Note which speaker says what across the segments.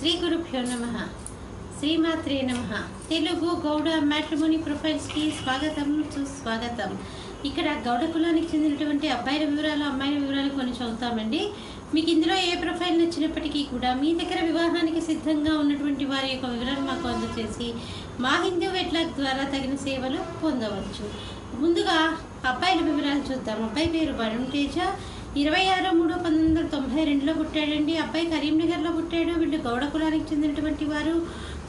Speaker 1: శ్రీ గురుభ్యో నమః. శ్రీమాత్రే నమః. తెలుగు గౌడ మ్యాట్రిమోనీ ప్రొఫైల్స్కి స్వాగతం, సుస్వాగతం. ఇక్కడ గౌడ కులానికి చెందినటువంటి అబ్బాయిల వివరాలు, అమ్మాయిల వివరాలు కొన్ని చదువుతామండి. మీకు ఇందులో ఏ ప్రొఫైల్ నచ్చినప్పటికీ కూడా మీ దగ్గర వివాహానికి సిద్ధంగా ఉన్నటువంటి వారి యొక్క వివరాలు మాకు అందజేసి మా హిందూ వెట్లాగ్ ద్వారా తగిన సేవలు పొందవచ్చు. ముందుగా అబ్బాయిల వివరాలు చూద్దాం. అబ్బాయి పేరు వరుణ్ తేజ. 26/3/1992లో పుట్టాడండి. అబ్బాయి కరీంనగర్లో పుట్టాడు. వీళ్ళు గౌడ కులానికి చెందినటువంటి వారు.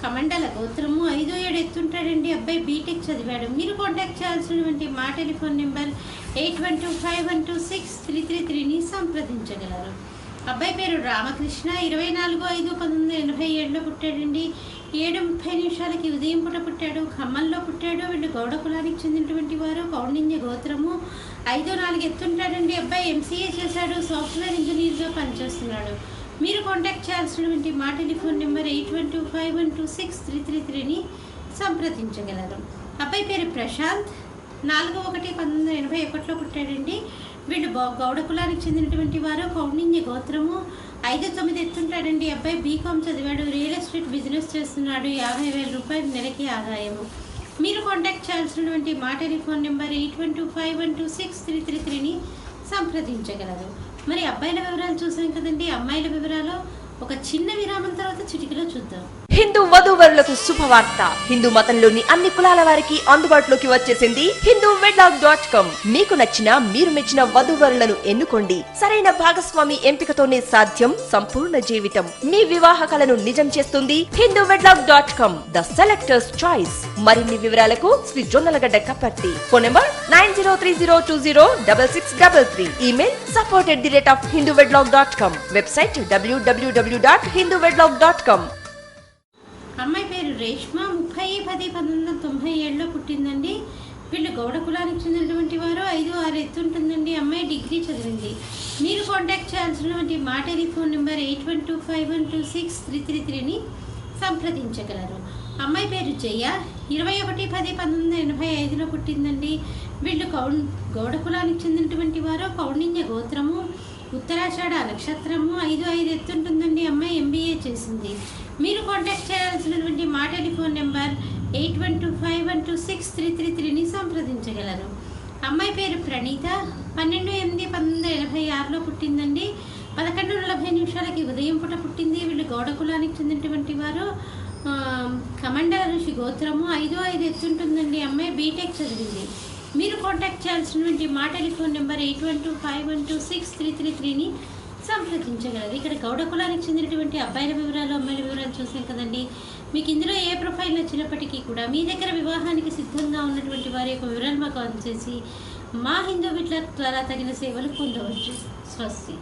Speaker 1: కమండల గోత్రము. 5'7" ఎత్తుంటాడండి. అబ్బాయి బీటెక్ చదివాడు. మీరు కాంటాక్ట్ చేయాల్సినటువంటి మా టెలిఫోన్ నెంబర్ 8125126333ని సంప్రదించగలరు. అబ్బాయి పేరు రామకృష్ణ. 24/5/1987లో పుట్టాడండి. 7:30 ఉదయం పూట పుట్టాడు. ఖమ్మంలో పుట్టాడు. వీళ్ళు గౌడ కులానికి చెందినటువంటి వారు. కౌండిన్య గోత్రము. 5'4" ఎత్తుంటాడండి. అబ్బాయి ఎంసీఏ చేశాడు. సాఫ్ట్వేర్ ఇంజనీర్గా పనిచేస్తున్నాడు. మీరు కాంటాక్ట్ చేయాల్సినటువంటి మా టెలిఫోన్ నెంబర్ 8125126333ని సంప్రదించగలరు. అబ్బాయి పేరు ప్రశాంత్. 4/1/1981లో పుట్టాడండి. వీళ్ళు గౌడ కులానికి చెందినటువంటి వారు. కౌండిన్య గోత్రము. 5'9" ఎత్తుంటాడండి. అబ్బాయి బీకామ్ చదివాడు. రియల్ ఎస్టేట్ బిజినెస్ చేస్తున్నాడు. 50,000 రూపాయలు నెలకి ఆదాయము. మీరు కాంటాక్ట్ చేయాల్సినటువంటి మా టెలిఫోన్ నెంబర్ 8125126333ని సంప్రదించగలరు. మరి అబ్బాయిల వివరాలు చూసాం కదండి. అమ్మాయిల వివరాలు ఒక చిన్న విరామం తర్వాత చిటికలో చూద్దాం.
Speaker 2: హిందూ వధూవరులకు శుభవార్త. హిందూ మతంలోని అన్ని కులాల వారికి అందుబాటులోకి వచ్చేసింది hinduwedlog.com. మీకు నచ్చిన, మీరు మెచ్చిన వధూవరులను ఎన్నుకోండి. సరైన భాగస్వామి ఎంపికతోనే సాధ్యం సంపూర్ణ జీవితం. మీ వివాహ కలను నిజం చేస్తుంది hinduwedlog.com, ద సెలెక్టర్స్ చాయిస్. మరిన్ని వివరాలకు Shri Jonnalagadda Kaparthi. Phone number 9030206633. Email support@hinduwedlog.com. Website www.hinduwedlog.com.
Speaker 1: అమ్మాయి పేరు రేష్మ. 30/10/1997లో పుట్టిందండి. వీళ్ళు గౌడ కులానికి చెందినటువంటి వారు. 5'6" ఎత్తుంటుందండి. అమ్మాయి డిగ్రీ చదివింది. మీరు కాంటాక్ట్ చేయాల్సినటువంటి మా టెలిఫోన్ నెంబర్ 8125126333ని సంప్రదించగలరు. అమ్మాయి పేరు జయ. 21/10/1985లో పుట్టిందండి. వీళ్ళు గౌడ కులానికి చెందినటువంటి వారు. కౌండిన్య గోత్రము. ఉత్తరాషాఢ నక్షత్రము. 5'5" ఎత్తుంటుందండి. అమ్మాయి ఎంబీఏ చేసింది. మీరు కాంటాక్ట్ చేయాల్సినటువంటి మా టెలిఫోన్ నెంబర్ 8125126333ని సంప్రదించగలరు. అమ్మాయి పేరు ప్రణీత. 12/8/1986లో పుట్టిందండి. 11:40 ఉదయం పూట పుట్టింది. వీళ్ళు గౌడ కులానికి చెందినటువంటి వారు. కమండల ఋషి గోత్రము. 5'5" ఎత్తుంటుందండి. అమ్మాయి బీటెక్ చదివింది. మీరు కాంటాక్ట్ చేయాల్సినటువంటి మా టెలిఫోన్ నెంబర్ 8125126333ని సంప్రదించగలరు. ఇక్కడ గౌడ కులానికి చెందినటువంటి అబ్బాయిల వివరాలు, అమ్మాయిల వివరాలు చూసాం కదండి. మీకు ఇందులో ఏ ప్రొఫైల్ నచ్చినప్పటికీ కూడా మీ దగ్గర వివాహానికి సిద్ధంగా ఉన్నటువంటి వారి యొక్క వివరాలు మాకు అందజేసి మా హిందూ వెట్లాగ్ ద్వారా తగిన సేవలు పొందవచ్చు. స్వస్తి.